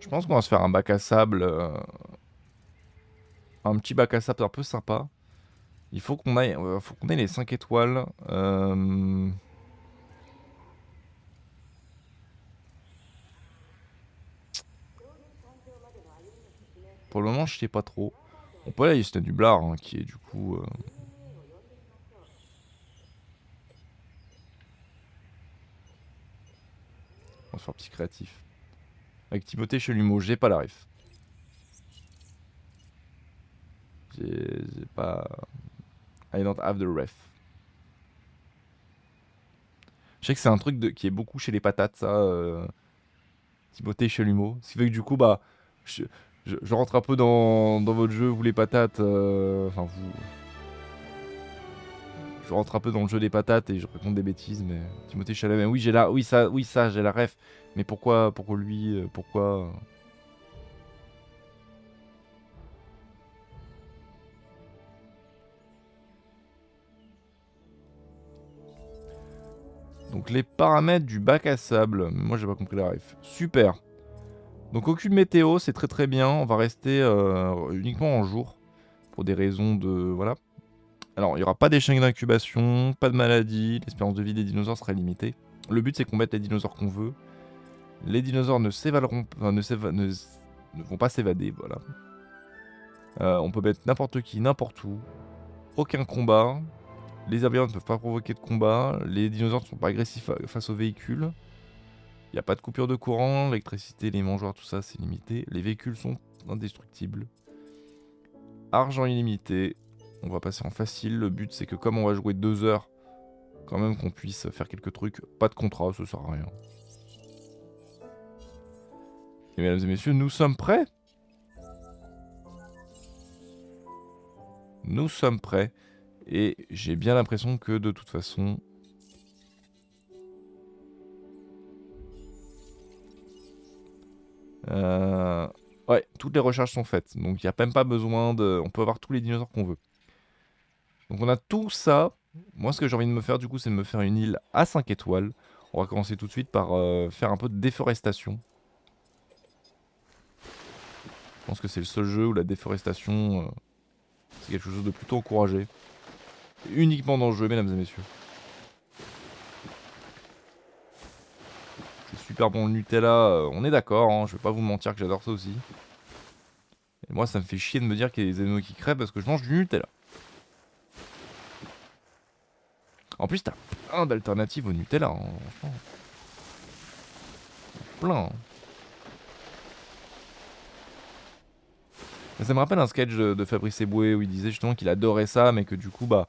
Je pense qu'on va se faire un bac à sable, un petit bac à sable un peu sympa. Il faut qu'on ait les 5 étoiles. Pour le moment, je sais pas trop. On peut aller à Houston du Blard, hein, qui est du coup. On va se faire petit créatif. Avec Timothée Chelumeau, j'ai pas la ref. J'ai pas. I don't have the ref. Je sais que c'est un truc qui est beaucoup chez les patates, ça. Timothée Chelumeau. Ce qui fait que du coup, bah. Je, je rentre un peu dans votre jeu, vous les patates. Enfin, vous. Je rentre un peu dans le jeu des patates et je raconte des bêtises, mais Timothée Chalamet, oui, j'ai la, oui ça, j'ai la ref. Mais pourquoi lui, pourquoi Donc les paramètres du bac à sable. Moi, j'ai pas compris la ref. Super. Donc aucune météo, c'est très très bien. On va rester uniquement en jour pour des raisons de voilà. Alors, il y aura pas d'échec d'incubation, pas de maladie. L'espérance de vie des dinosaures sera limitée. Le but, c'est qu'on mette les dinosaures qu'on veut. Les dinosaures ne s'évaderont, enfin, ne vont pas s'évader, voilà. On peut mettre n'importe qui, n'importe où. Aucun combat. Les herbivores ne peuvent pas provoquer de combat. Les dinosaures ne sont pas agressifs face aux véhicules. Il n'y a pas de coupure de courant. L'électricité, les mangeoires, tout ça, c'est limité. Les véhicules sont indestructibles. Argent illimité. On va passer en facile. Le but, c'est que comme on va jouer 2 heures, quand même qu'on puisse faire quelques trucs. Pas de contrat, ça sert à rien. Et mesdames et messieurs, nous sommes prêts. Nous sommes prêts. Et j'ai bien l'impression que de toute façon... Ouais, toutes les recherches sont faites. Donc il n'y a même pas besoin de... On peut avoir tous les dinosaures qu'on veut. Donc on a tout ça. Moi, ce que j'ai envie de me faire, du coup, c'est de me faire une île à 5 étoiles. On va commencer tout de suite par faire un peu de déforestation. Je pense que c'est le seul jeu où la déforestation, c'est quelque chose de plutôt encouragé. Uniquement dans le jeu, mesdames et messieurs. C'est super bon le Nutella, on est d'accord, hein, je vais pas vous mentir que j'adore ça aussi. Et moi, ça me fait chier de me dire qu'il y a des animaux qui crèvent parce que je mange du Nutella. En plus, t'as plein d'alternatives au Nutella, hein, franchement. Plein. Hein. Ça me rappelle un sketch de Fabrice Eboué où il disait justement qu'il adorait ça, mais que du coup, bah.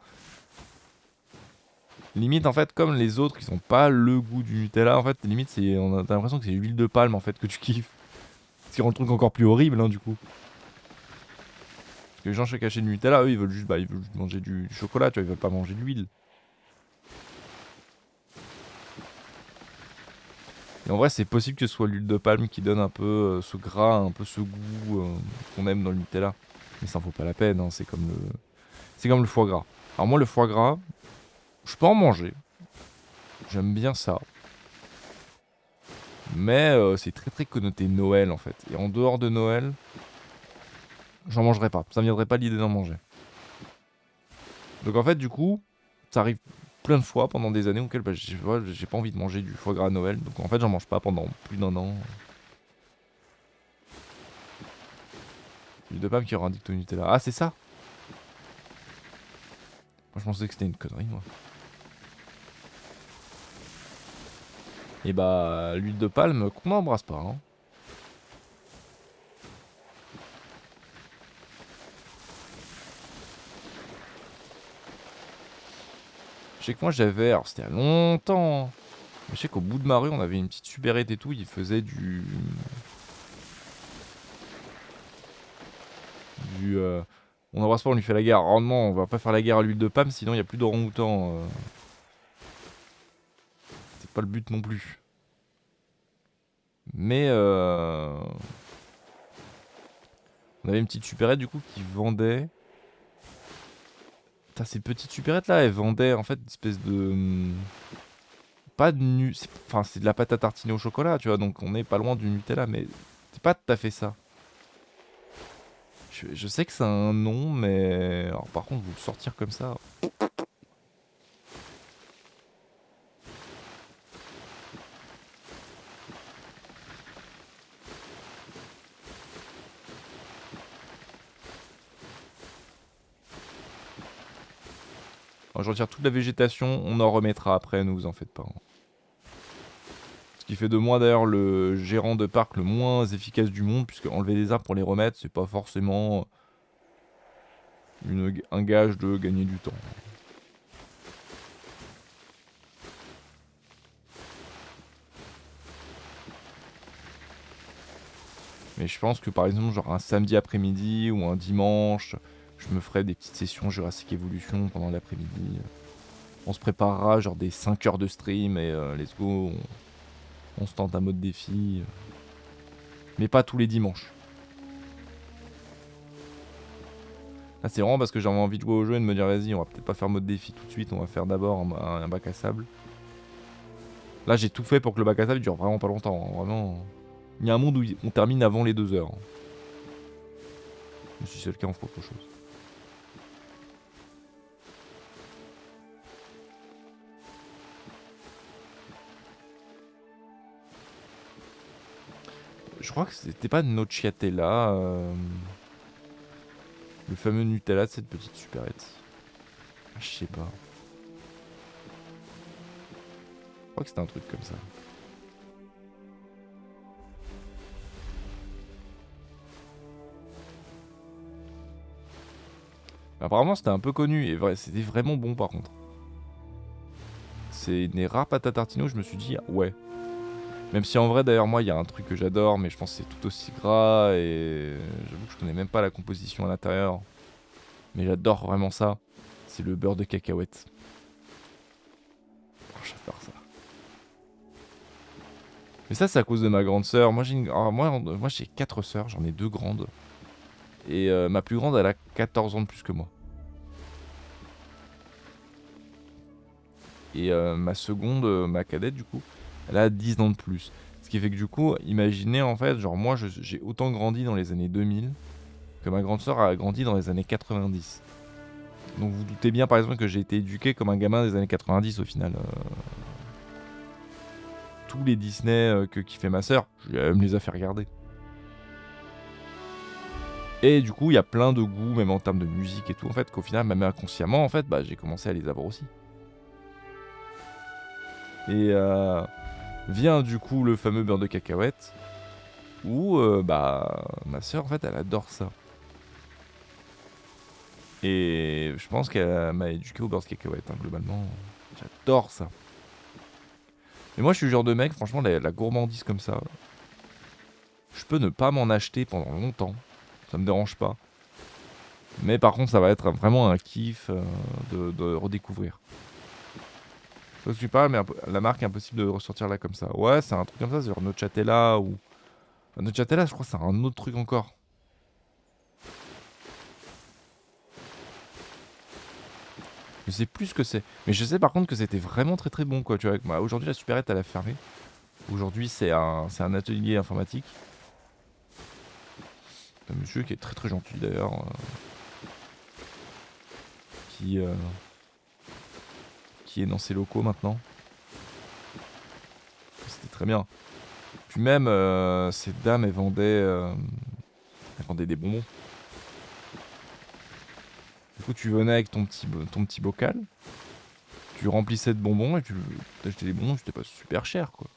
Limite, en fait, comme les autres qui sont pas le goût du Nutella, en fait, limite, t'as l'impression que c'est l'huile de palme en fait que tu kiffes. Ce qui rend le truc encore plus horrible, hein, du coup. Parce que les gens chez cacher du Nutella, eux, ils veulent juste manger du chocolat, tu vois, ils veulent pas manger de l'huile. Et en vrai, c'est possible que ce soit l'huile de palme qui donne un peu ce gras, un peu ce goût qu'on aime dans le Nutella. Mais ça en vaut pas la peine, hein, c'est comme le foie gras. Alors moi, le foie gras, je peux en manger. J'aime bien ça. Mais c'est très très connoté Noël en fait. Et en dehors de Noël, j'en mangerai pas. Ça me viendrait pas l'idée d'en manger. Donc en fait, du coup, ça arrive plein de fois pendant des années auxquelles bah, j'ai pas envie de manger du foie gras à Noël. Donc en fait, j'en mange pas pendant plus d'un an. L'huile de palme qui rend addict au Nutella. Ah, c'est ça. Moi, je pensais que c'était une connerie, moi. Et bah, l'huile de palme qu'on n'embrasse pas. Hein. Je sais que moi, j'avais. Alors, c'était il y a longtemps. Hein. Mais je sais qu'au bout de ma rue, on avait une petite supérette et tout. Il faisait du. On n'embrasse pas, on lui fait la guerre. Rendement, on va pas faire la guerre à l'huile de palme, sinon il n'y a plus d'orang-outan. C'est pas le but non plus. Mais on avait une petite supérette du coup qui vendait. Putain, ces petites supérettes là, elles vendaient en fait une espèce de. Pas de nu. Enfin, c'est de la pâte à tartiner au chocolat, tu vois, donc on est pas loin du Nutella, mais C'est pas tout à fait ça. Je sais que c'est un nom, mais... Alors par contre, vous le sortir comme ça... Alors, je retire toute la végétation, on en remettra après, ne vous en faites pas. Ce qui fait de moi d'ailleurs le gérant de parc le moins efficace du monde, puisque enlever des arbres pour les remettre, c'est pas forcément un gage de gagner du temps. Mais je pense que par exemple, genre un samedi après-midi ou un dimanche, je me ferai des petites sessions Jurassic Evolution pendant l'après-midi. On se préparera genre des 5 heures de stream et let's go, on se tente un mode défi. Mais pas tous les dimanches. Là c'est vraiment parce que j'avais envie de jouer au jeu et de me dire vas-y, on va peut-être pas faire mode défi tout de suite, on va faire d'abord un bac à sable. Là j'ai tout fait pour que le bac à sable dure vraiment pas longtemps, hein, vraiment. Il y a un monde où on termine avant les 2 heures. Mais si c'est le cas, on fera autre chose. Je crois que c'était pas Nocciatella, le fameux Nutella de cette petite supérette. Ah, je sais pas. Je crois que c'était un truc comme ça. Apparemment c'était un peu connu et c'était vraiment bon par contre. C'est des rares pâtes à tartiner où je me suis dit ouais. Même si en vrai d'ailleurs moi il y a un truc que j'adore mais je pense que c'est tout aussi gras et j'avoue que je connais même pas la composition à l'intérieur. Mais j'adore vraiment ça. C'est le beurre de cacahuète. Oh, j'adore ça. Mais ça c'est à cause de ma grande sœur. Moi j'ai 4 sœurs, j'en ai 2 grandes. Et ma plus grande elle a 14 ans de plus que moi. Et ma seconde, ma cadette du coup, elle a 10 ans de plus. Ce qui fait que du coup, imaginez en fait, genre moi j'ai autant grandi dans les années 2000 que ma grande sœur a grandi dans les années 90. Donc vous doutez bien par exemple que j'ai été éduqué comme un gamin des années 90 au final. Tous les Disney que kiffait ma sœur, elle me les a fait regarder. Et du coup, il y a plein de goûts, même en termes de musique et tout, en fait, qu'au final, même inconsciemment, en fait, bah, j'ai commencé à les avoir aussi. Et vient du coup le fameux beurre de cacahuète, où bah ma soeur en fait elle adore ça. Et je pense qu'elle m'a éduqué au beurre de cacahuète, hein, globalement. J'adore ça. Et moi je suis le genre de mec, franchement la gourmandise comme ça, je peux ne pas m'en acheter pendant longtemps, ça me dérange pas. Mais par contre ça va être vraiment un kiff de redécouvrir. Je sais tu parles, mais la marque est impossible de ressortir là comme ça. Ouais, c'est un truc comme ça, c'est genre Nocciatella ou... Enfin, Nocciatella je crois que c'est un autre truc encore. Je sais plus ce que c'est. Mais je sais par contre que c'était vraiment très très bon quoi. Tu vois, moi, aujourd'hui la supérette elle a fermé. Aujourd'hui c'est un atelier informatique. Un monsieur qui est très très gentil d'ailleurs. Qui, euh, qui est dans ses locaux maintenant. C'était très bien. Puis même cette dame elle vendait des bonbons. Du coup tu venais avec ton petit bocal. Tu remplissais de bonbons et tu achetais des bonbons, c'était pas super cher quoi.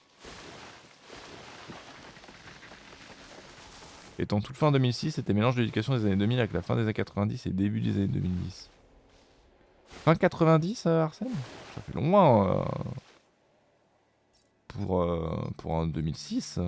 Étant toute fin 2006, c'était mélange de l'éducation des années 2000 avec la fin des années 90 et début des années 2010. Fin 90, Arsène? Ça fait loin pour un 2006.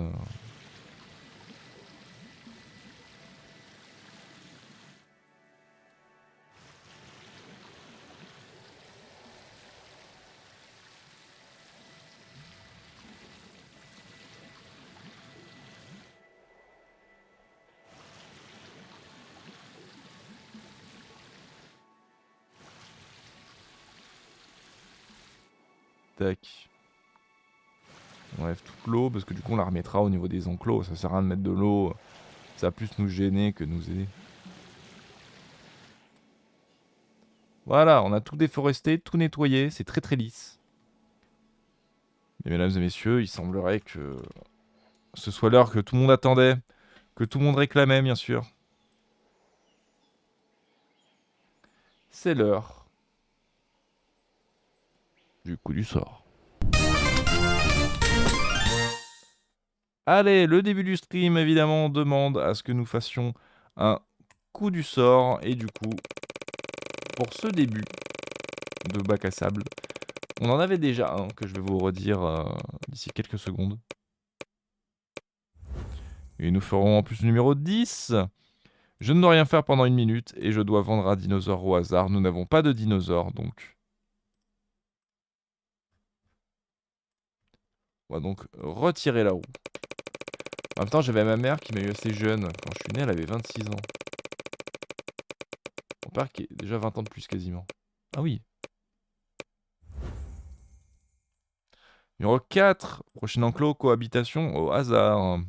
Tac. On enlève toute l'eau parce que du coup on la remettra au niveau des enclos. Ça sert à rien de mettre de l'eau. Ça va plus nous gêner que nous aider. Voilà, on a tout déforesté, tout nettoyé. C'est très très lisse. Mais mesdames et messieurs, il semblerait que ce soit l'heure que tout le monde attendait. Que tout le monde réclamait, bien sûr. C'est l'heure du coup du sort. Allez, le début du stream, évidemment, demande à ce que nous fassions un coup du sort. Et du coup, pour ce début de bac à sable, on en avait déjà un que je vais vous redire d'ici quelques secondes. Et nous ferons en plus le numéro 10. Je ne dois rien faire pendant 1 minute et je dois vendre un dinosaure au hasard. Nous n'avons pas de dinosaure, donc... On va donc retirer la roue. En même temps, j'avais ma mère qui m'a eu assez jeune. Quand je suis né, elle avait 26 ans. Mon père qui est déjà 20 ans de plus quasiment. Ah oui. Numéro 4. Prochain enclos, cohabitation au hasard.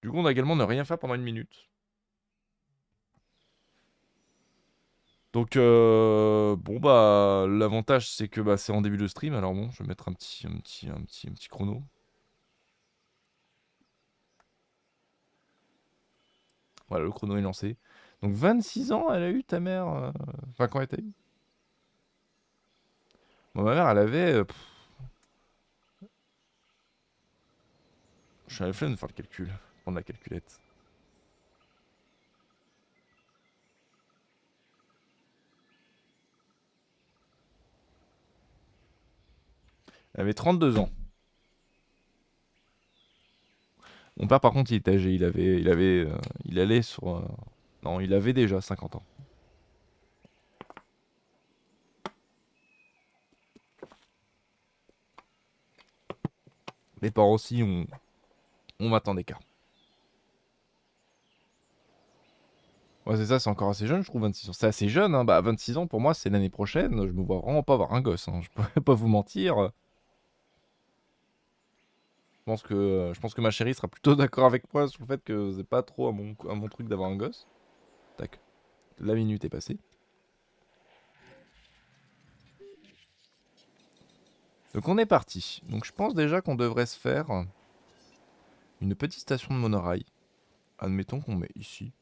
Du coup, on a également ne rien faire pendant 1 minute. Donc, bon, bah, l'avantage, c'est que c'est en début de stream. Alors bon, je vais mettre un petit chrono. Voilà, le chrono est lancé. Donc, 26 ans, elle a eu ta mère. Enfin, quand elle t'a eu. Bon, ma mère, elle avait. Je suis à la flemme de faire le calcul. Prendre la calculette. Elle avait 32 ans. Mon père, par contre, il est âgé. Il allait sur. Non, il avait déjà 50 ans. Mes parents aussi ont 20 ans d'écart. Ouais, c'est ça, c'est encore assez jeune, je trouve, 26 ans. C'est assez jeune, hein. Bah, 26 ans, pour moi, c'est l'année prochaine. Je me vois vraiment pas avoir un gosse, hein. Je pourrais pas vous mentir. Je pense que ma chérie sera plutôt d'accord avec moi sur le fait que c'est pas trop à mon truc d'avoir un gosse. Tac. La minute est passée. Donc on est parti. Donc je pense déjà qu'on devrait se faire une petite station de monorail. Admettons qu'on met ici.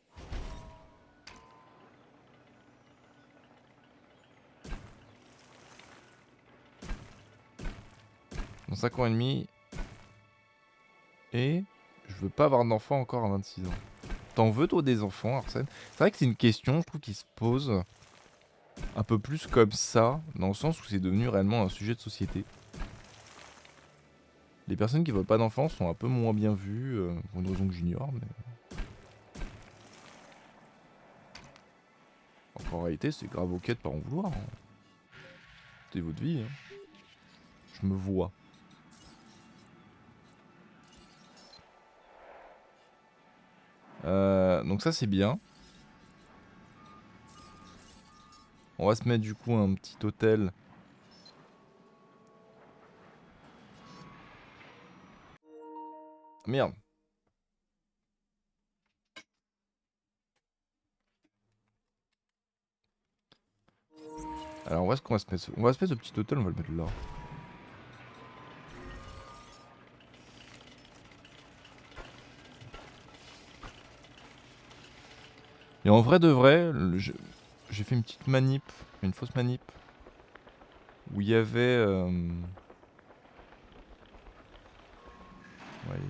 Dans 5 ans et demi. Et je veux pas avoir d'enfant encore à 26 ans. T'en veux toi des enfants, Arsène? C'est vrai que c'est une question, je trouve, qui se pose un peu plus comme ça, dans le sens où c'est devenu réellement un sujet de société. Les personnes qui veulent pas d'enfants sont un peu moins bien vues, pour une raison que j'ignore, mais... En réalité, c'est grave ok de pas en vouloir. Hein. C'est votre vie. Hein. Je me vois. Donc ça, c'est bien. On va se mettre du coup un petit hôtel. Merde. Alors, où est-ce qu'on va se mettre On va se mettre ce petit hôtel, on va le mettre là. Et en vrai de vrai, j'ai fait une petite manip, une fausse manip, où il y avait... Ouais,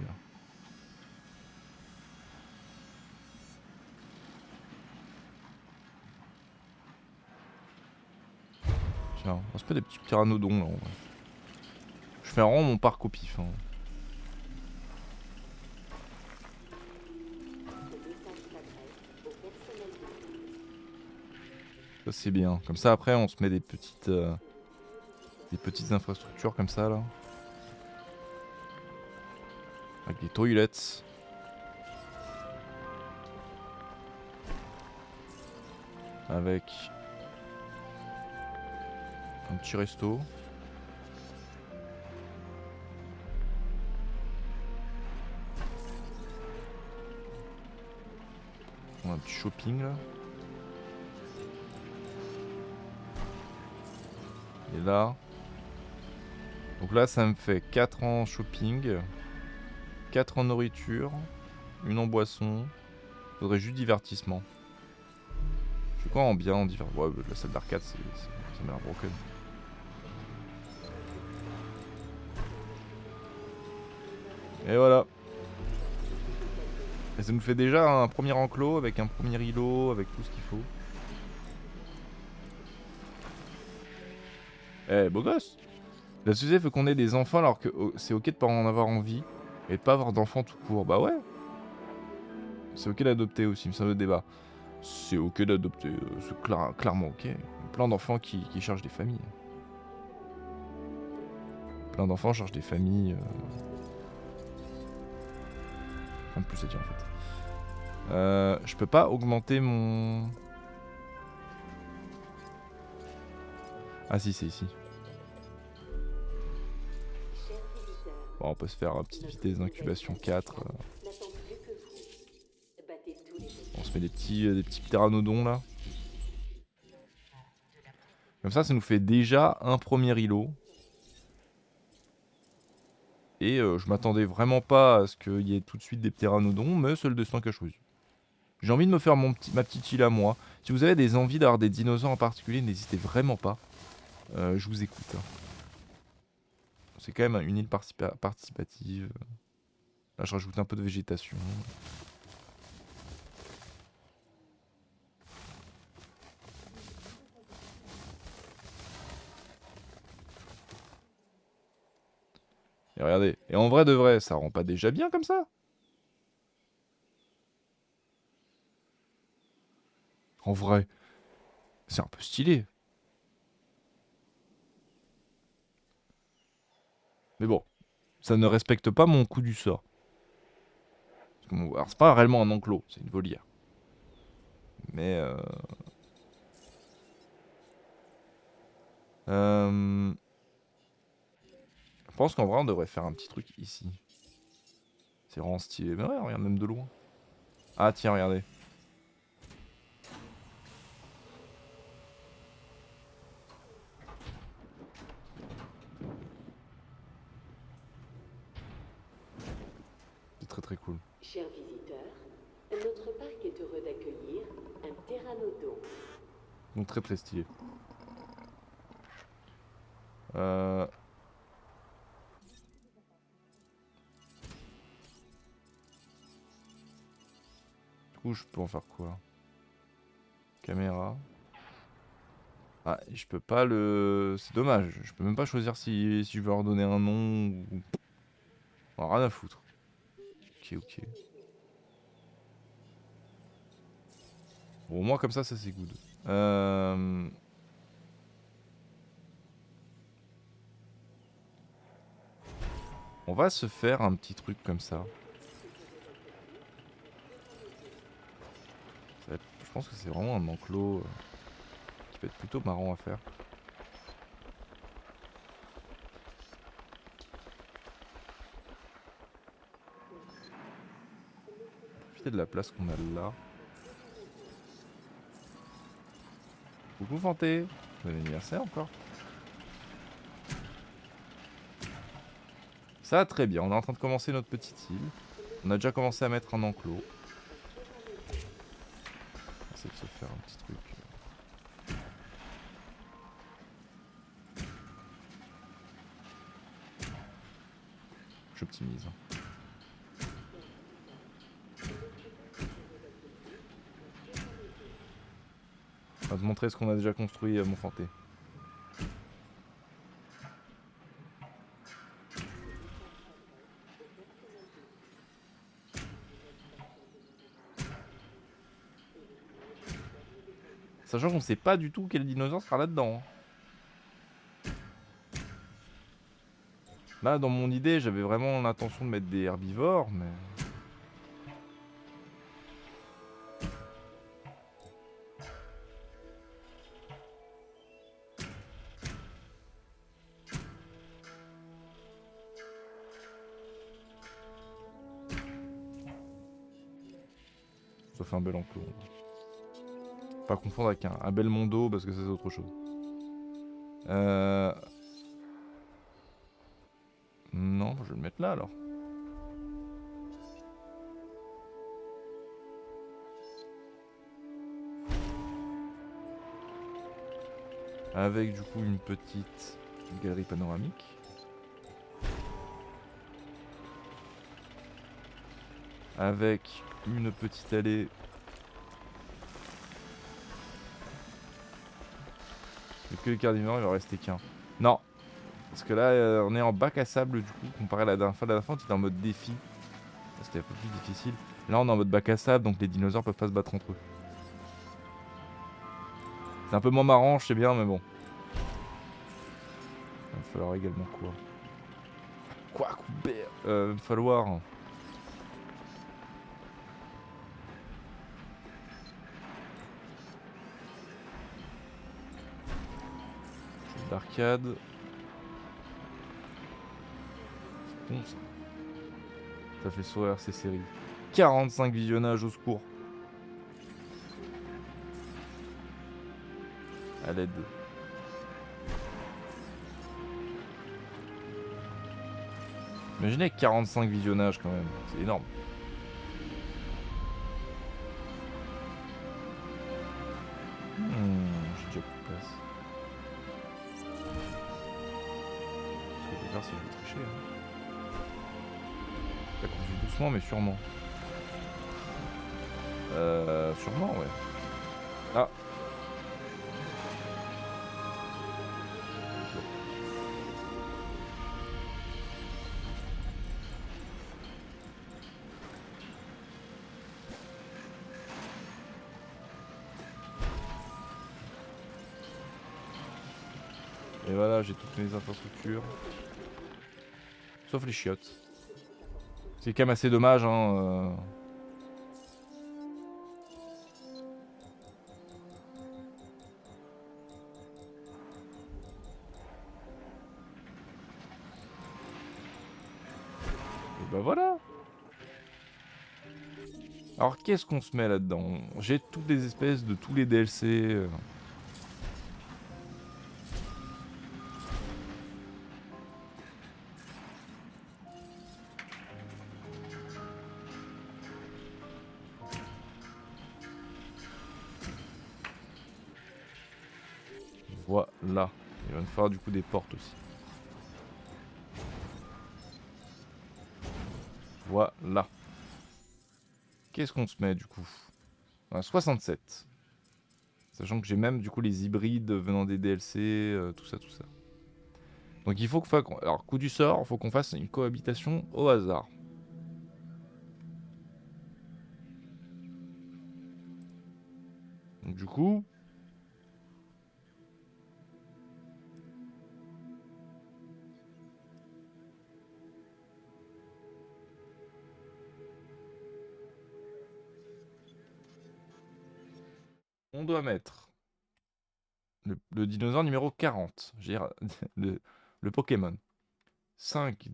tiens, on se fait des petits pteranodons là en vrai. Je fais vraiment mon parc au pif. Hein. Ça c'est bien. Comme ça après on se met des petites infrastructures comme ça là. Avec des toilettes. avec un petit resto. On a un petit shopping là. Et là. Donc là, ça me fait 4 en shopping, 4 en nourriture, 1 en boisson. Faudrait juste divertissement. Je fais quoi en bien en divers... Ouais, la salle d'arcade, ça m'a l'air broken. Et voilà. Et ça nous fait déjà un premier enclos avec un premier îlot, avec tout ce qu'il faut. Eh, beau gosse! La société veut qu'on ait des enfants alors que c'est ok de pas en avoir envie et de pas avoir d'enfants tout court. Bah ouais. C'est ok d'adopter aussi, mais c'est un autre débat. C'est ok d'adopter, c'est clairement ok. Il y a plein d'enfants qui cherchent des familles. Plein d'enfants cherchent des familles. Rien de plus à dire en fait. Je peux pas augmenter mon... Ah si, c'est ici. Bon, on peut se faire une petite vitesse d'incubation 4. On se met des petits pteranodons là. Comme ça nous fait déjà un premier îlot. Et je m'attendais vraiment pas à ce qu'il y ait tout de suite des pteranodons, mais c'est le destin qui a choisi. J'ai envie de me faire ma petite île à moi. Si vous avez des envies d'avoir des dinosaures en particulier, n'hésitez vraiment pas. Je vous écoute. Hein. C'est quand même une île participative. Là, je rajoute un peu de végétation. Et regardez. Et en vrai de vrai, ça rend pas déjà bien comme ça? En vrai. C'est un peu stylé. Mais bon. Ça ne respecte pas mon coup du sort. Alors, c'est pas réellement un enclos. C'est une volière. Mais je pense qu'en vrai, on devrait faire un petit truc ici. C'est vraiment stylé. Mais ouais, regarde même de loin. Ah tiens, regardez. C'est très très cool. Chers visiteurs, notre parc est heureux d'accueillir un pteranodon. Donc très très stylé. Du coup, je peux en faire quoi? Caméra. Ah, et je peux pas le... C'est dommage. Je peux même pas choisir si je veux leur donner un nom ou... Oh, rien à foutre. Ok, ok. Bon, au moins comme ça c'est good. On va se faire un petit truc comme ça. Je pense que c'est vraiment un enclos qui peut être plutôt marrant à faire. Profiter de la place qu'on a là. Coucou Fanté, bon anniversaire encore. Ça va très bien, on est en train de commencer notre petite île. On a déjà commencé à mettre un enclos. On essaie de se faire un petit truc. J'optimise. On va te montrer ce qu'on a déjà construit, mon Fanté. Sachant qu'on sait pas du tout quel dinosaure sera là-dedans. Là, dans mon idée, j'avais vraiment l'intention de mettre des herbivores, mais... Ça fait un bel enclos. Pas confondre avec un bel mondo parce que ça c'est autre chose. Non, je vais le mettre là alors. Avec du coup une petite galerie panoramique. Avec une petite allée. Et que les carnivores, il va rester qu'un. Non. Parce que là, on est en bac à sable du coup, comparé à la dernière fois. La dernière fois, on était en mode défi. C'était un peu plus difficile. Là, on est en mode bac à sable, donc les dinosaures peuvent pas se battre entre eux. C'est un peu moins marrant, je sais bien, mais bon. Il va falloir également quoi? Quoi couper? Il va falloir... d'arcade. Bon, ça fait sourire ces séries. 45 visionnages au secours. À l'aide. Imaginez 45 visionnages quand même, c'est énorme. J'ai déjà plus de place. Ce que je vais faire, c'est que je vais tricher. Ça conduit doucement, mais sûrement. Sûrement, ouais. Ah. Et voilà, j'ai toutes mes infrastructures. Sauf les chiottes. C'est quand même assez dommage, hein. Et bah voilà. Alors qu'est-ce qu'on se met là-dedans? J'ai toutes les espèces de tous les DLC. Voilà. Il va me falloir du coup des portes aussi. Voilà. Qu'est-ce qu'on se met du coup? 67. Sachant que j'ai même du coup les hybrides venant des DLC, tout ça, tout ça. Donc il faut que... Alors coup du sort, il faut qu'on fasse une cohabitation au hasard. Donc du coup... On doit mettre le dinosaure numéro 40. Je veux dire, le Pokémon. 5,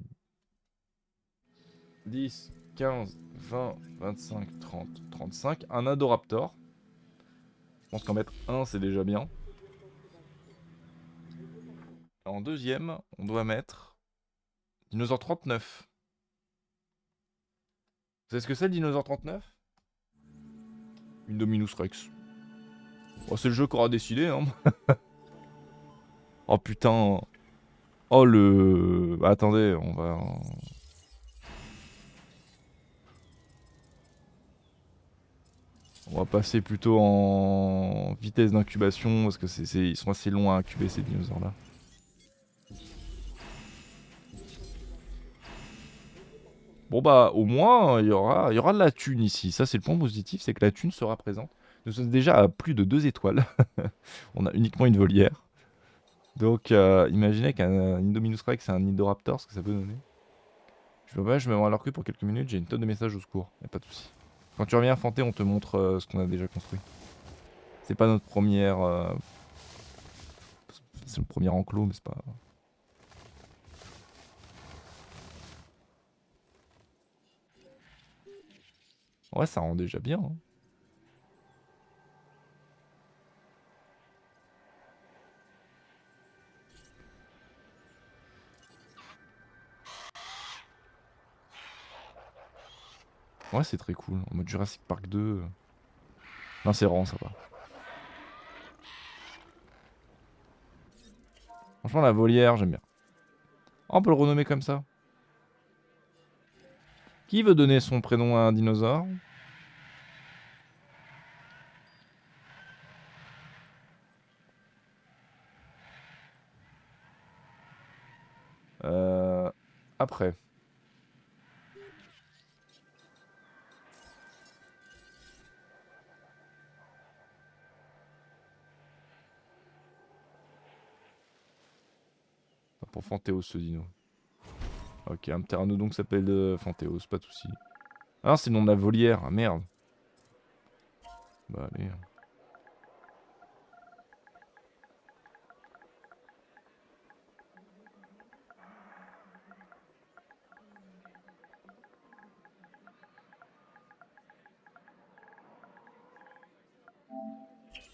10, 15, 20, 25, 30, 35. Un Adoraptor. Je pense qu'en mettre un, c'est déjà bien. En deuxième, on doit mettre dinosaure 39. Vous savez ce que c'est le dinosaure 39? Une Dominus Rex. Oh, c'est le jeu qu'aura décidé, hein. Oh putain. Oh le... Attendez, on va... On va passer plutôt en vitesse d'incubation parce que ils sont assez longs à incuber ces dinosaures là. Bon bah au moins il y aura de la thune ici. Ça c'est le point positif, c'est que la thune sera présente. Nous sommes déjà à plus de 2 étoiles. On a uniquement une volière. Donc imaginez qu'un Indominus Rex c'est un Indoraptor, ce que ça peut donner. Je me mets à leur cul pour quelques minutes, j'ai une tonne de messages au secours, y'a pas de soucis. Quand tu reviens Fanté, on te montre ce qu'on a déjà construit. C'est pas notre première... C'est le premier enclos, mais c'est pas... Ouais, ça rend déjà bien. Hein. Ouais, c'est très cool. En mode Jurassic Park 2. Non, c'est vraiment sympa. Franchement, la volière, j'aime bien. Oh, on peut le renommer comme ça. Qui veut donner son prénom à un dinosaure? Après. Pour Fanthéos, ce dino. Ok, un pteranodon qui s'appelle Fanthéos, pas de soucis. Ah, c'est le nom de la volière. Ah, merde. Bah, allez.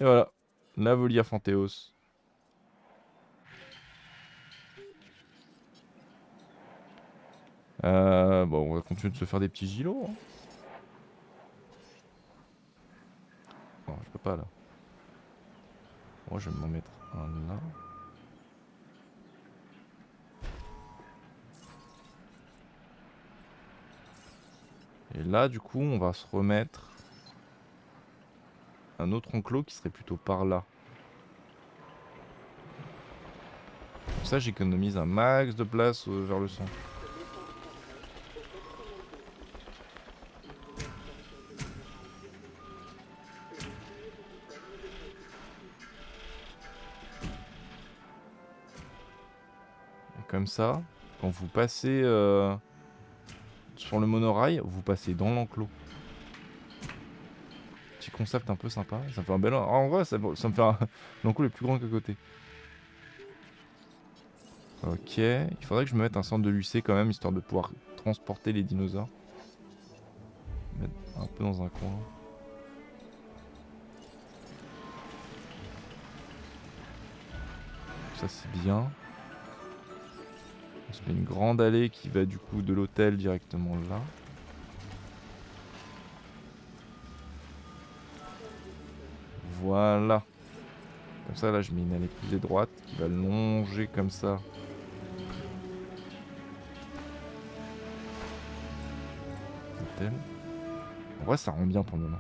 Et voilà. La volière Fanthéos. Bon, on va continuer de se faire des petits gilots. Hein. Non, je peux pas là. Moi, je vais m'en mettre un là. Et là, du coup, on va se remettre un autre enclos qui serait plutôt par là. Comme ça, j'économise un max de place vers le centre. Et comme ça, quand vous passez sur le monorail, vous passez dans l'enclos. Petit concept un peu sympa. Ça me fait un bel. En vrai, ça me fait un. L'enclos est plus grand qu'à côté. Ok, il faudrait que je me mette un centre de l'UC quand même, histoire de pouvoir transporter les dinosaures. Mettre un peu dans un coin. Ça c'est bien. On se met une grande allée qui va du coup de l'hôtel directement là. Voilà. Comme ça là je mets une allée plus étroite qui va longer comme ça. L'hôtel. En vrai ça rend bien pour le moment.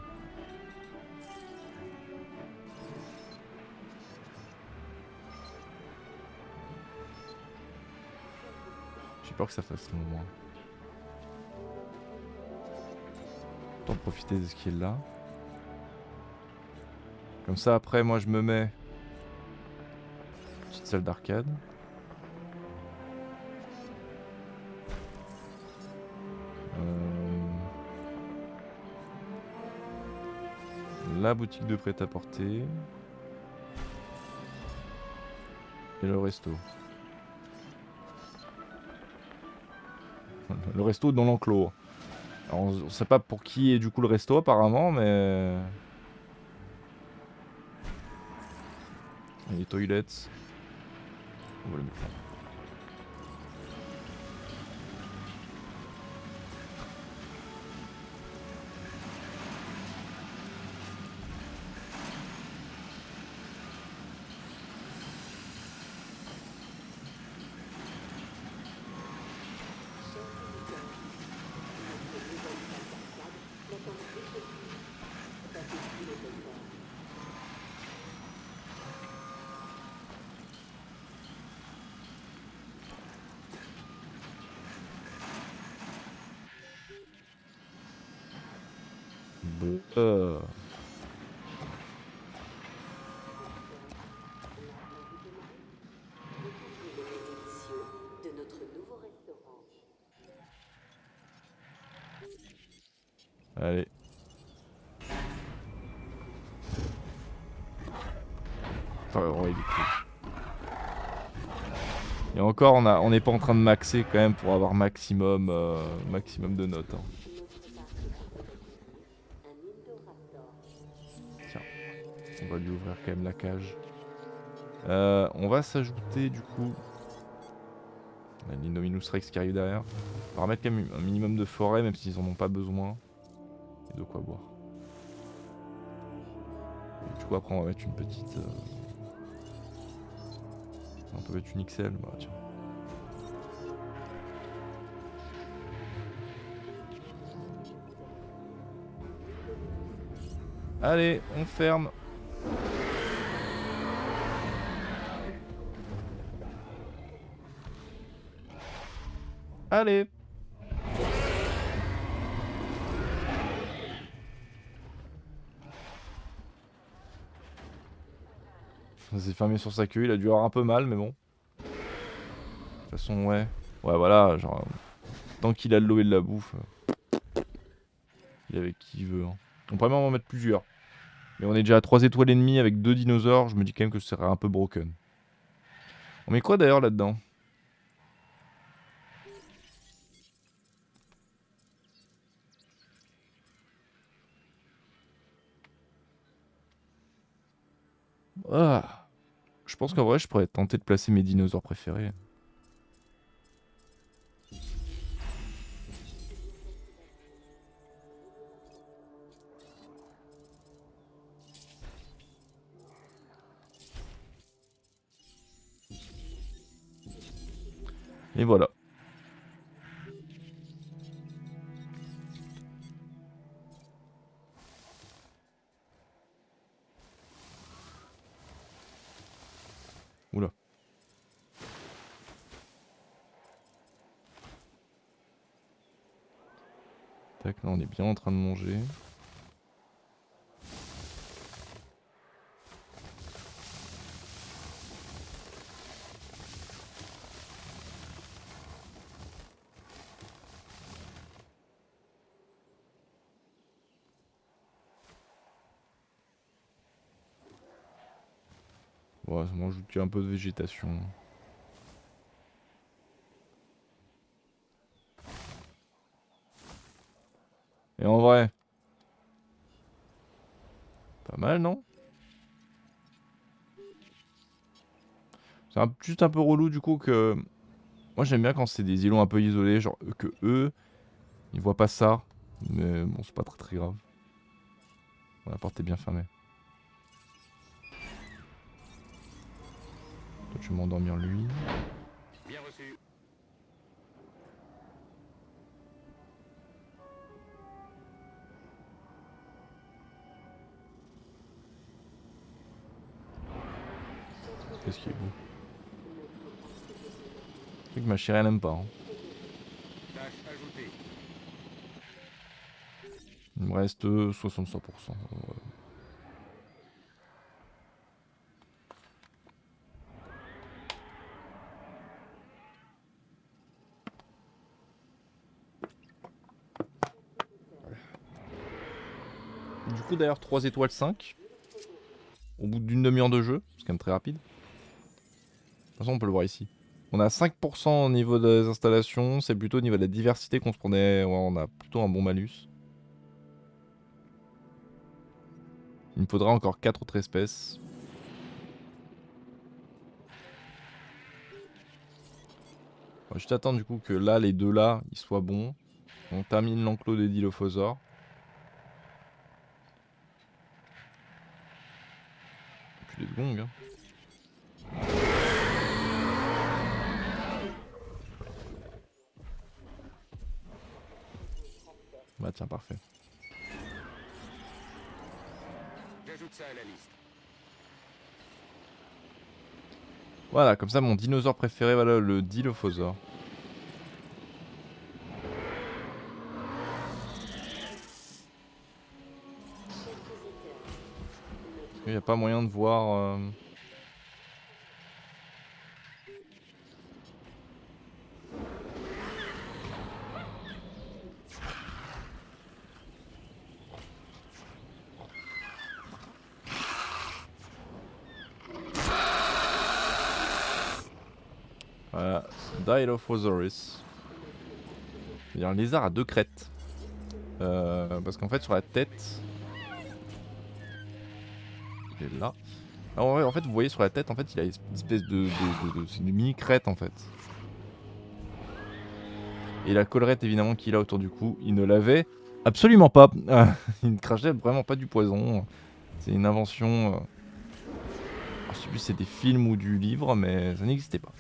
J'ai peur que ça fasse long moins. Autant profiter de ce qui est là. Comme ça après moi je me mets une petite salle d'arcade. La boutique de prêt-à-porter. Et le resto. Le resto dans l'enclos. Alors on sait pas pour qui est du coup le resto apparemment, mais... Les toilettes. On va le mettre là. de notre nouveau restaurant. Allez. Enfin, ouais, il est cool. Et encore, on n'est pas en train de maxer quand même pour avoir maximum, maximum de notes. Hein. Tiens, on va lui ouvrir quand même la cage. On va s'ajouter du coup l'Indominus Rex qui arrive derrière. On va remettre quand même un minimum de forêt même s'ils en ont pas besoin. Et de quoi boire. Et du coup après on va mettre une petite... On peut mettre une XL, bah tiens. Allez, on ferme. Allez. Ça s'est fermé sur sa queue, il a dû avoir un peu mal, mais bon. De toute façon, ouais. Ouais, voilà, genre... Tant qu'il a de l'eau et de la bouffe, il est avec qui il veut. Hein. On pourrait même en mettre plusieurs. Mais on est déjà à 3 étoiles et demie avec 2 dinosaures, je me dis quand même que ce serait un peu broken. On met quoi d'ailleurs là-dedans? Ah. Je pense qu'en vrai, je pourrais tenter de placer mes dinosaures préférés. Et voilà. Oula. Tac, là on est bien en train de manger. Ouais, ça m'ajoute un peu de végétation. Et en vrai, pas mal, non? C'est juste un peu relou du coup que... Moi j'aime bien quand c'est des îlots un peu isolés, genre que eux, ils voient pas ça. Mais bon, c'est pas très grave. Bon, la porte est bien fermée. Toi tu vas m'endormir lui. Bien reçu. Qu'est-ce qu'il est beau. C'est que ma chérie elle aime pas. Hein. Tâche ajoutée. Il me reste 63%. Du coup d'ailleurs 3 étoiles 5. Au bout d'une demi-heure de jeu, c'est quand même très rapide. De toute façon on peut le voir ici. On a 5% au niveau des installations, c'est plutôt au niveau de la diversité qu'on se prenait... Ouais, on a plutôt un bon malus. Il me faudra encore 4 autres espèces. On va juste attendre du coup que là, les deux là, ils soient bons. On termine l'enclos des dilophosaures. Et puis les gongs. Hein. Bah tiens, parfait. J'ajoute ça à la liste. Voilà, comme ça mon dinosaure préféré, voilà le dilophosaure. Il n'y a pas moyen de voir... Voilà, Dilophosaurus. C'est-à-dire un lézard à 2 crêtes. Parce qu'en fait sur la tête... Il est là. Alors, en fait vous voyez sur la tête, en fait il a une espèce c'est une mini crête en fait. Et la collerette évidemment qu'il a autour du cou, il ne l'avait Absolument pas. Il ne crachait vraiment pas du poison. C'est une invention. Je sais plus si c'est des films ou du livre, mais ça n'existait pas.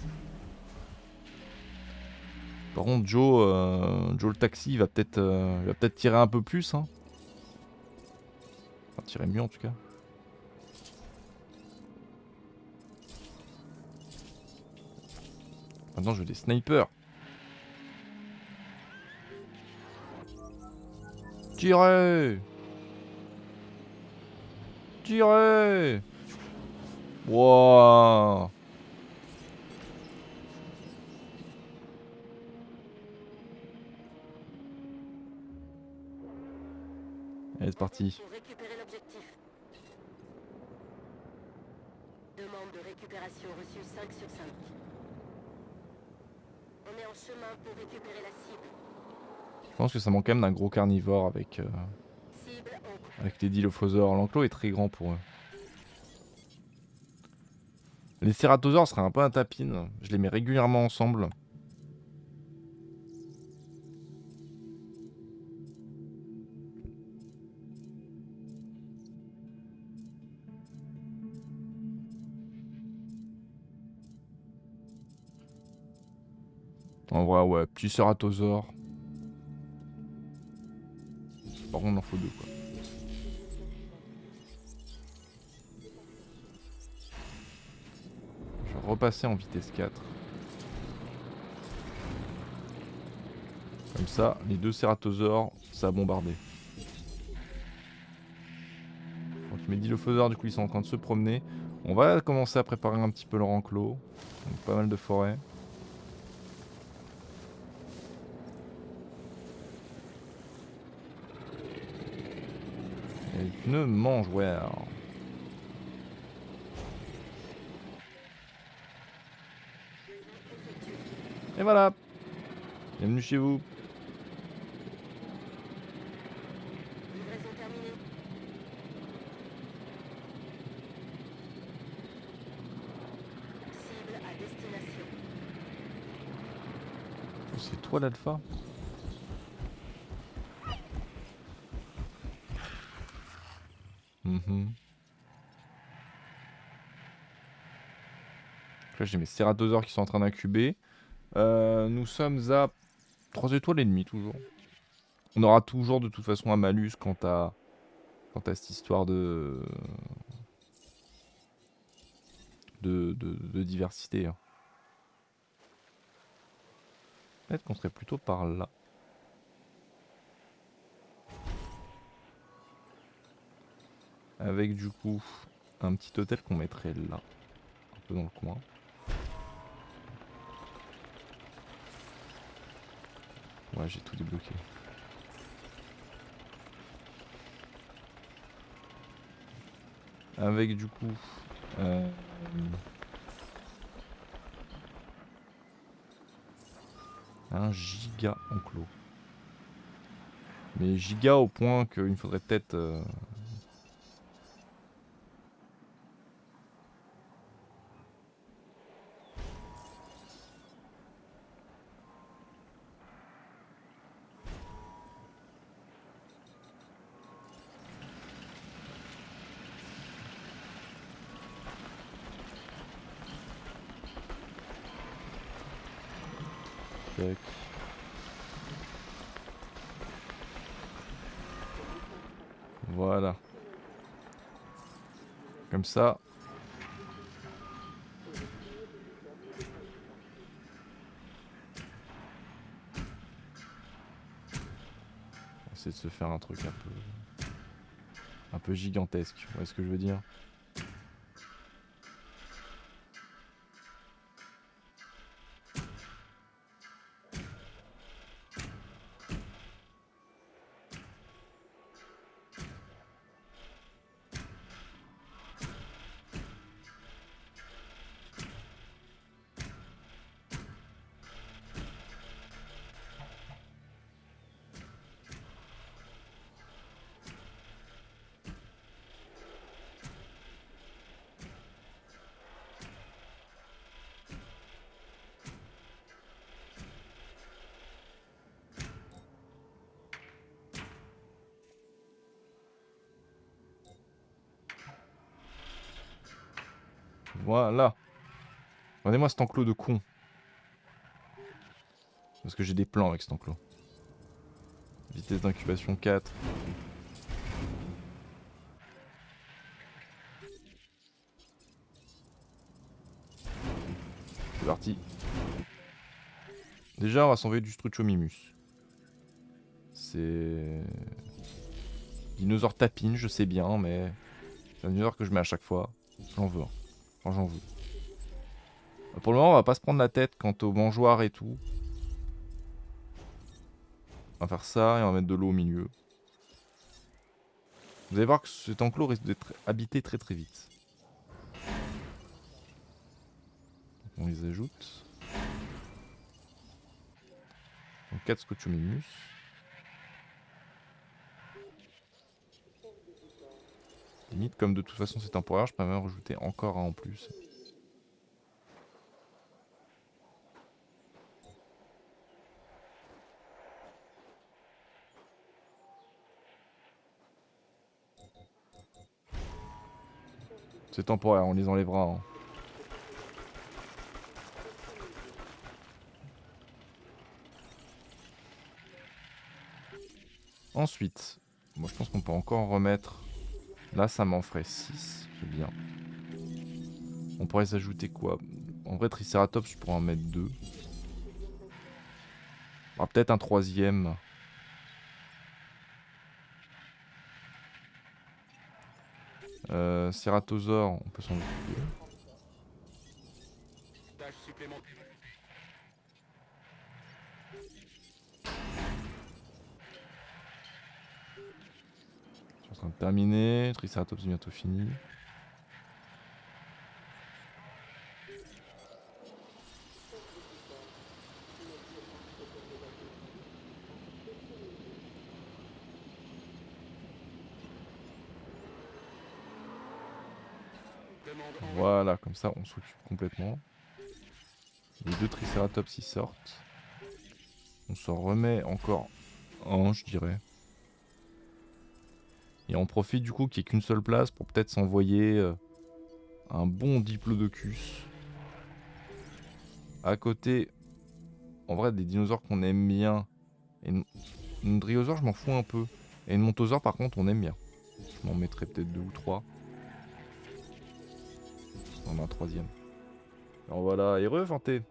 Par contre, Joe le taxi, il va peut-être tirer un peu plus. Hein. Enfin, tirer mieux en tout cas. Maintenant, je veux des snipers. Tirez! Tirez! Wouah! Allez, c'est parti. Pour récupérer l'objectif. Demande de récupération reçue 5 sur 5. On est en chemin pour récupérer la cible. Je pense que ça manque quand même d'un gros carnivore Cible en avec les dilophosaures. L'enclos est très grand pour eux. Les cératosaures seraient un peu un tapine. Je les mets régulièrement ensemble. En vrai, ouais, petit cératosaure. Par contre, il en faut deux, quoi. Je vais repasser en vitesse 4. Comme ça, les deux cératosaures, ça a bombardé. Donc mes dilophosaures, du coup, ils sont en train de se promener. On va commencer à préparer un petit peu leur enclos. Donc pas mal de forêt. Et une mangeoire. Et voilà. Bienvenue chez vous. livraison terminée. Cible à destination. Oh, c'est toi l'alpha? Mhm. Là j'ai mes cératosaures qui sont en train d'incuber. Nous sommes à 3 étoiles et demie toujours. On aura toujours de toute façon un malus quant à cette histoire de diversité. Hein. Peut-être qu'on serait plutôt par là. Avec du coup un petit hôtel qu'on mettrait là. Un peu dans le coin. Ouais, j'ai tout débloqué. Avec du coup euh, un giga enclos. Mais giga au point qu'il me faudrait peut-être... tac. Voilà. Comme ça. On essaie de se faire un truc un peu gigantesque. Vous voyez ce que je veux dire? Voilà. Regardez-moi cet enclos de con. Parce que j'ai des plans avec cet enclos. Vitesse d'incubation 4. C'est parti. Déjà, on va s'envoyer du Struchomimus. C'est... Dinosaure tapine, je sais bien, mais... C'est un dinosaure que je mets à chaque fois. J'en veux. Enfin, j'en veux. Pour le moment, on va pas se prendre la tête quant aux mangeoires et tout. On va faire ça et on va mettre de l'eau au milieu. Vous allez voir que cet enclos risque d'être habité très très vite. On les ajoute. Donc 4 Scotchomimus. Limite, comme de toute façon c'est temporaire, je peux même rajouter encore un en plus. C'est temporaire, on les enlèvera. Hein. Ensuite, moi je pense qu'on peut encore en remettre. Là, ça m'en ferait 6, c'est bien. On pourrait s'ajouter quoi? En vrai, Triceratops, je pourrais en mettre 2. Ah, peut-être un troisième. Ceratosaure, on peut s'en occuper. Tâche supplémentaire. Je suis en train de terminer. Triceratops est bientôt fini. Demande en... Voilà, comme ça on s'occupe complètement. Les 2 Triceratops ils sortent. On s'en remet encore un, je dirais. Et on profite du coup qu'il n'y ait qu'une seule place pour peut-être s'envoyer un bon Diplodocus. À côté, en vrai, des dinosaures qu'on aime bien. Et une Dryosaure, je m'en fous un peu. Et une Montosaure, par contre, on aime bien. Je m'en mettrais peut-être 2 ou 3. On a un troisième. Alors voilà, heureux, Fanté.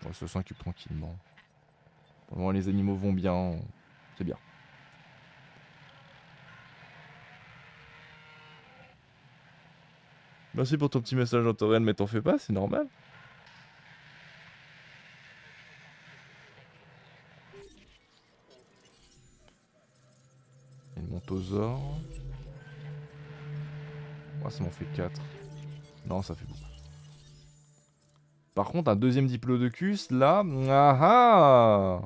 On se s'occupe tranquillement. Pour le moment, les animaux vont bien. C'est bien. Merci pour ton petit message en temps réel, mais t'en fais pas, c'est normal. Une Montosaure. Ouais, ça m'en fait 4. Non, ça fait beaucoup. Par contre, un deuxième Diplodocus, là... Ah ah!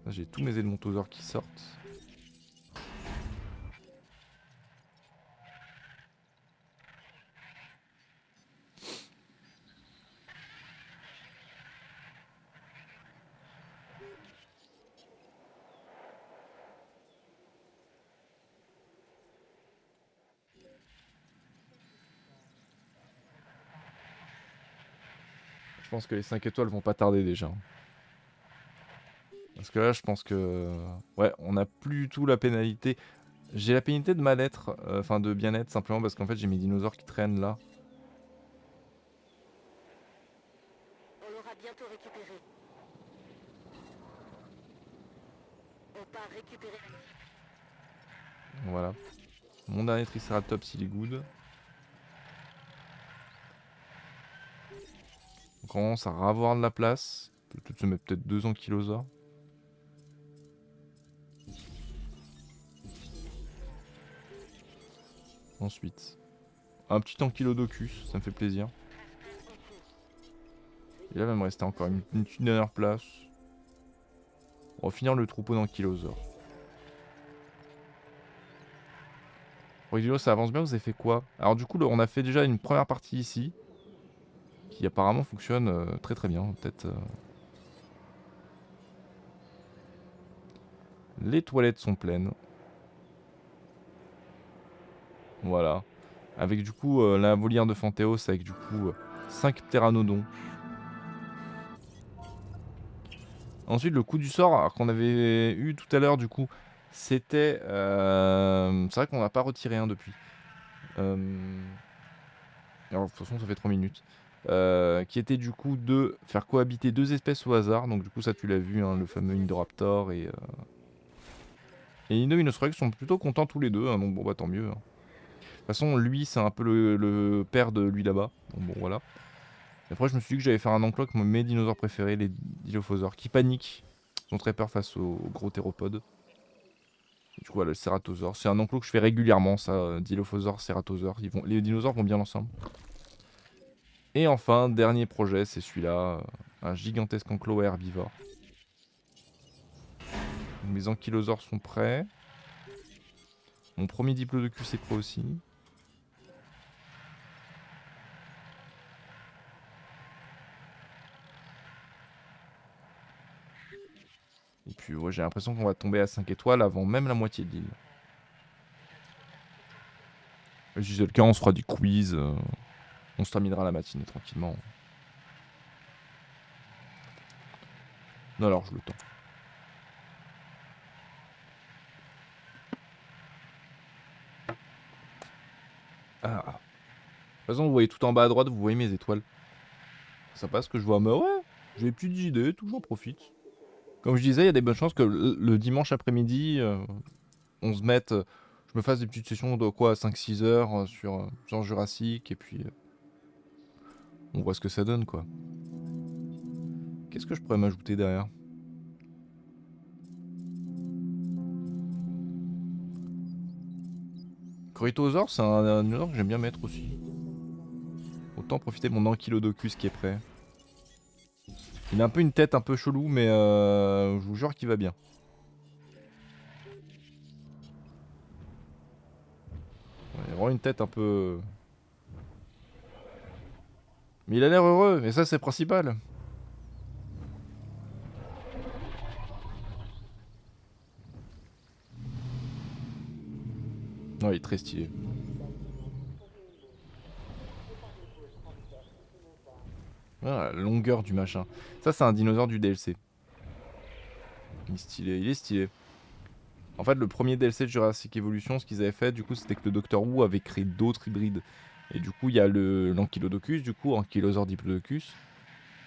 Là, j'ai tous mes Edmontosaures qui sortent. Je pense que les 5 étoiles vont pas tarder déjà. Parce que là, je pense que... Ouais, on n'a plus du tout la pénalité. J'ai la pénalité de mal-être, enfin de bien-être, simplement parce qu'en fait, j'ai mes dinosaures qui traînent là. On l'aura bientôt récupéré. On part récupérer. Voilà. Mon dernier Triceratops, il est good. On commence à ravoir de la place. On peut peut-être se mettre peut-être 2 ankylosaures. Ensuite, un petit ankylodocus, ça me fait plaisir. Et là, il va me rester encore une dernière place. On va finir le troupeau d'ankylosaures. Rodillo, ça avance bien, vous avez fait quoi? Alors du coup, on a fait déjà une première partie ici. Qui apparemment fonctionne très très bien. Peut-être... Les toilettes sont pleines. Voilà. Avec du coup la volière de Phantéos avec du coup 5 pteranodons. Ensuite le coup du sort alors qu'on avait eu tout à l'heure du coup c'était... c'est vrai qu'on n'a pas retiré un depuis. Alors de toute façon ça fait 3 minutes. Qui était du coup de faire cohabiter 2 espèces au hasard. Donc du coup ça tu l'as vu hein, le fameux Indoraptor et Indominus sont plutôt contents tous les deux. Hein, donc bon bah tant mieux. Hein. De toute façon lui c'est un peu le père de lui là-bas. Donc bon voilà. Après, je me suis dit que j'allais faire un enclos avec mes dinosaures préférés, les Dilophosaures, qui paniquent. Ils ont très peur face aux gros théropodes. Du coup, voilà, le Cératosaure. C'est un enclos que je fais régulièrement, ça. Dilophosaure, Cératosaure. Les dinosaures vont bien ensemble. Et enfin, dernier projet, c'est celui-là. Un gigantesque enclos herbivore. Mes ankylosaures sont prêts. Mon premier diplodocus est prêt aussi. Et puis, ouais, j'ai l'impression qu'on va tomber à 5 étoiles avant même la moitié de l'île. Si c'est le cas, on se fera du quiz. On se terminera la matinée tranquillement. Non, alors, je le temps. Ah. De toute façon, vous voyez tout en bas à droite, vous voyez mes étoiles. Ça passe que je vois, mais ouais, j'ai des petites idées, tout j'en profite. Comme je disais, il y a des bonnes chances que le dimanche après-midi, on se mette, je me fasse des petites sessions de quoi, 5-6 heures sur Jurassic, et puis on voit ce que ça donne, quoi. Qu'est-ce que je pourrais m'ajouter derrière? Corythosaure, c'est un dinosaure que j'aime bien mettre aussi. Autant profiter de mon Ankylodocus qui est prêt. Il a un peu une tête un peu chelou, mais je vous jure qu'il va bien. Il a vraiment une tête un peu... Mais il a l'air heureux, et ça c'est le principal. Non, il est très stylé. Ah, la longueur du machin. Ça, c'est un dinosaure du DLC. Il est stylé, il est stylé. En fait, le premier DLC de Jurassic Evolution, ce qu'ils avaient fait, du coup, c'était que le Docteur Who avait créé d'autres hybrides. Et du coup, il y a l'Ankylodocus, du coup, Ankylosaure Diplodocus,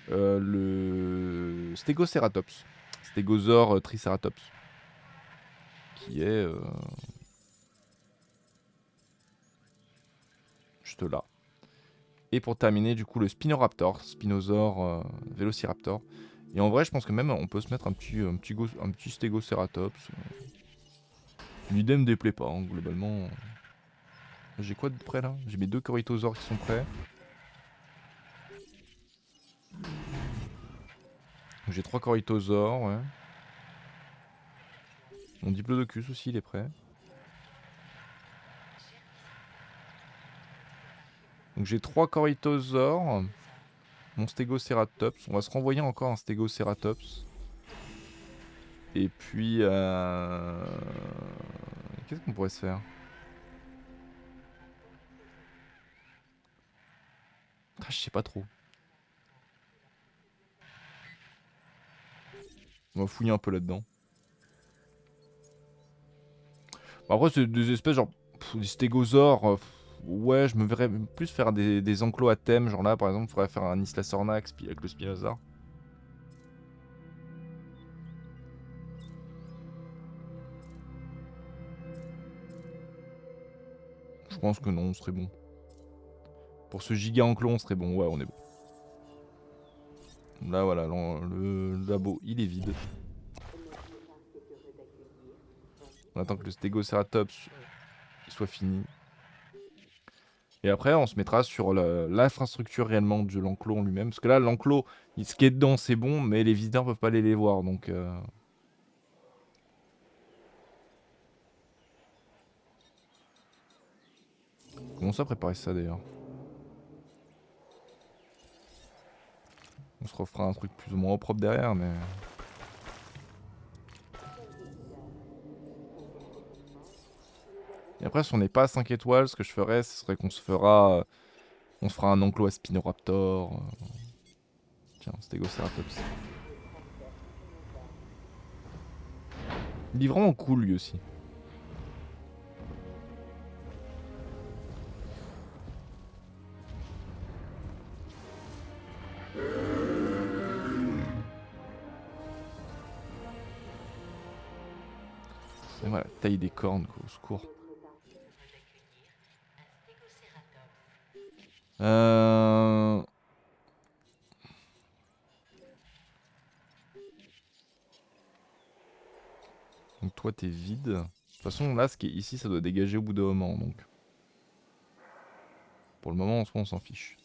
le Stegoceratops, Stégosaure Triceratops, qui est juste là. Et pour terminer, du coup, le Spinoraptor, Spinosaure Velociraptor. Et en vrai, je pense que même on peut se mettre un petit Stegoceratops. L'idée me déplaît pas, hein, globalement. J'ai quoi de près là? J'ai mes 2 Corythosaures qui sont prêts. J'ai 3 Corythosaures, ouais. Mon Diplodocus aussi, il est prêt. Donc j'ai 3 Corythosaures. Mon Stegoceratops. On va se renvoyer encore un Stegoceratops. Et puis... Qu'est-ce qu'on pourrait se faire? Ah, je sais pas trop. On va fouiller un peu là-dedans. Après, c'est des espèces genre... des stégosaures... ouais, je me verrais plus faire des enclos à thème. Genre là, par exemple, il faudrait faire un Isla Sornax avec le Spinosaure. Je pense que non, on serait bon. Pour ce giga enclos, on serait bon. Ouais, on est bon. Là, voilà, le labo, il est vide. On attend que le Stegoceratops soit fini. Et après, on se mettra sur l'infrastructure réellement de l'enclos en lui-même. Parce que là, l'enclos, ce qui est dedans, c'est bon, mais les visiteurs peuvent pas aller les voir. Donc... Comment ça préparer ça d'ailleurs? On se refera un truc plus ou moins propre derrière, mais... après, si on n'est pas à 5 étoiles, ce que je ferais, ce serait qu'on se fera... on se fera un enclos à Spinoraptor. Tiens, Stegoceratops. Il est vraiment cool, lui aussi. C'est moi la taille des cornes, quoi, au secours. Euh... Donc toi t'es vide. De toute façon là ce qui est ici ça doit dégager au bout d'un moment donc. Pour le moment en soi on s'en fiche.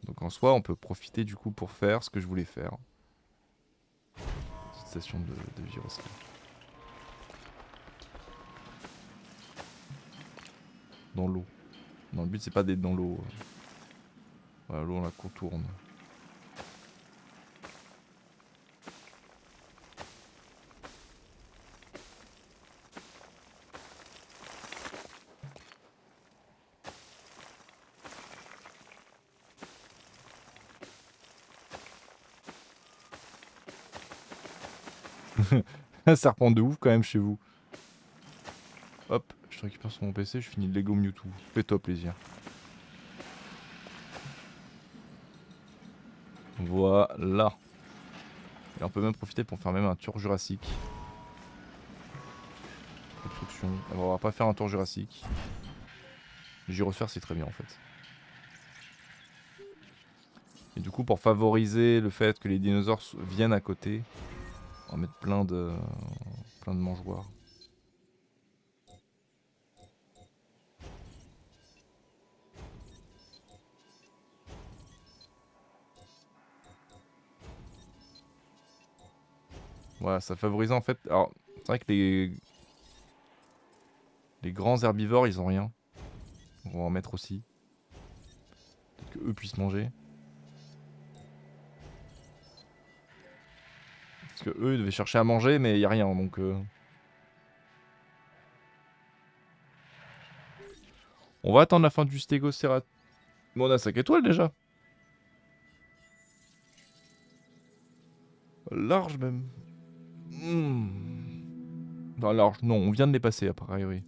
Donc en soi on peut profiter du coup pour faire ce que je voulais faire. Petite station de gyroscope. Dans l'eau. Non le but c'est pas d'être dans l'eau. Voilà, l'eau on la contourne. Un serpent de ouf quand même chez vous. Hop, je récupère sur mon PC, je finis le Lego Mewtwo. Fais-toi plaisir. Voilà. Et on peut même profiter pour faire même un tour jurassique. Construction. On va pas faire un tour jurassique. Gyrosphère c'est très bien en fait. Et du coup pour favoriser le fait que les dinosaures viennent à côté, on va mettre plein de mangeoires. Voilà, ça favorise en fait. Alors, c'est vrai que les grands herbivores ils ont rien. Donc on va en mettre aussi. Peut-être qu'eux puissent manger. Parce que eux ils devaient chercher à manger mais il n'y a rien donc. On va attendre la fin du Stégoceratops. Bon, on a 5 étoiles déjà. Large même. Non, large, non, on vient de les passer a priori.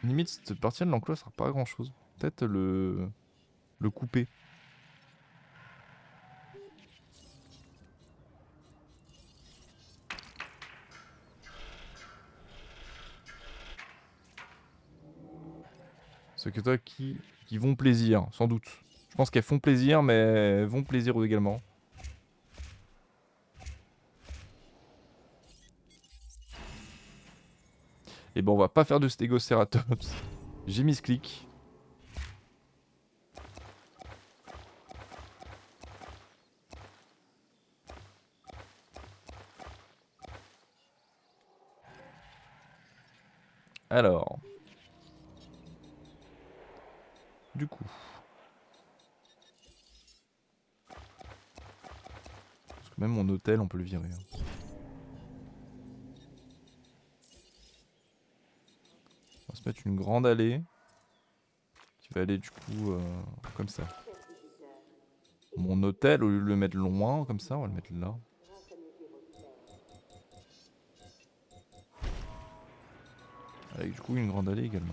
Limite, cette partie de l'enclos sert pas à grand chose. Peut-être le couper. Ce que toi qui vont plaisir, sans doute. Je pense qu'elles font plaisir, mais elles vont plaisir également. Et bon, on va pas faire de Stégoceratops. J'ai mis ce clic. Alors. Du coup. Parce que même mon hôtel, on peut le virer. On va se mettre une grande allée. Qui va aller du coup comme ça. Mon hôtel, au lieu de le mettre loin, comme ça, on va le mettre là. Avec du coup une grande allée également.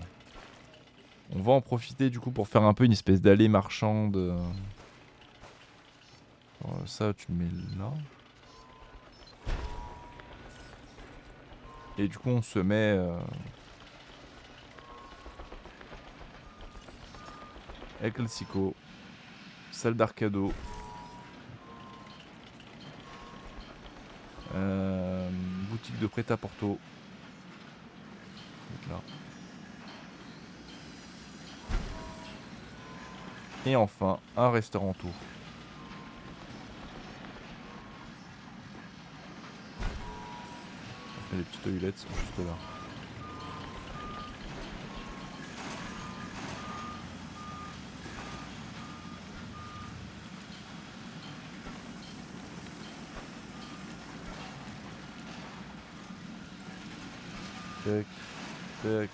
On va en profiter du coup pour faire un peu une espèce d'allée marchande. Alors, ça tu le mets là. Et du coup on se met... avec le Sico. Salle d'arcado. Boutique de prêt-à-porter. Là. Et enfin, un restaurant tour. Et les petites toilettes sont juste là. Tac, tac.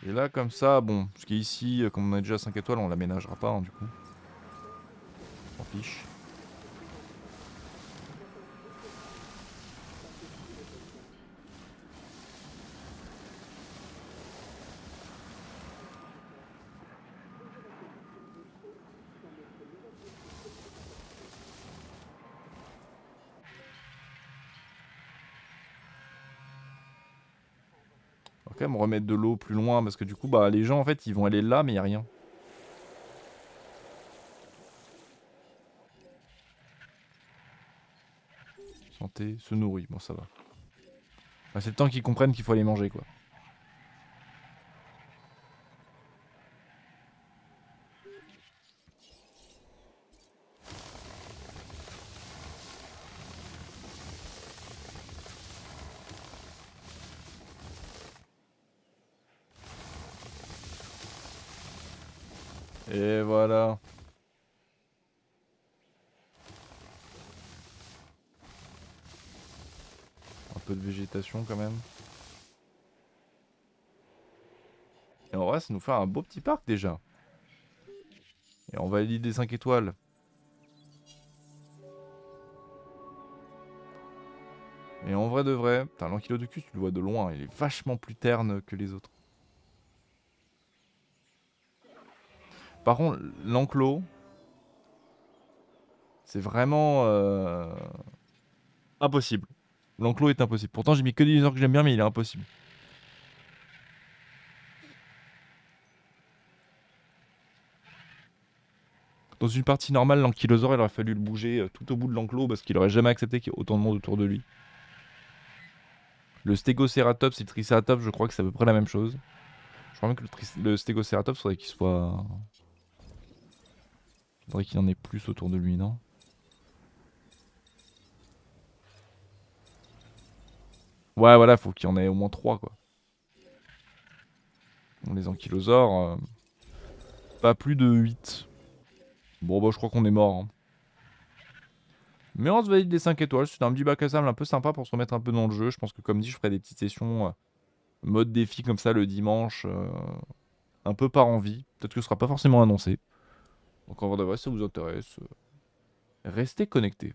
Et là, comme ça, bon, ce qui est ici, comme on a déjà 5 étoiles, on l'aménagera pas, hein, du coup. On s'en fiche. On va quand même remettre de l'eau plus loin, parce que du coup, bah, les gens, en fait, ils vont aller là, mais il a rien. Santé, se nourrit, bon ça va. Enfin, c'est le temps qu'ils comprennent qu'il faut aller manger quoi. Et voilà. Un peu de végétation quand même. Et en vrai, ça nous fait un beau petit parc déjà. Et on valide des 5 étoiles. Et en vrai de vrai, putain, l'Ankylodocus, tu le vois de loin, il est vachement plus terne que les autres. Par contre, l'enclos, c'est vraiment impossible. L'enclos est impossible. Pourtant, j'ai mis que des dinosaures que j'aime bien, mais il est impossible. Dans une partie normale, l'ankylosaure, il aurait fallu le bouger tout au bout de l'enclos parce qu'il aurait jamais accepté qu'il y ait autant de monde autour de lui. Le Stegosceratops et le Triceratops, je crois que c'est à peu près la même chose. Je crois même que le Stegosceratops, faudrait qu'il soit... Faudrait qu'il en ait plus autour de lui, non? Ouais, voilà, faut qu'il y en ait au moins 3, quoi. Bon, les ankylosaures, pas plus de 8. Bon, bah, je crois qu'on est mort. Hein. Mais on se valide des 5 étoiles. C'était un petit bac à sable un peu sympa pour se remettre un peu dans le jeu. Je pense que, comme dit, je ferai des petites sessions mode défi comme ça le dimanche, un peu par envie. Peut-être que ce sera pas forcément annoncé. Donc, en vrai de vrai, si ça vous intéresse, restez connectés.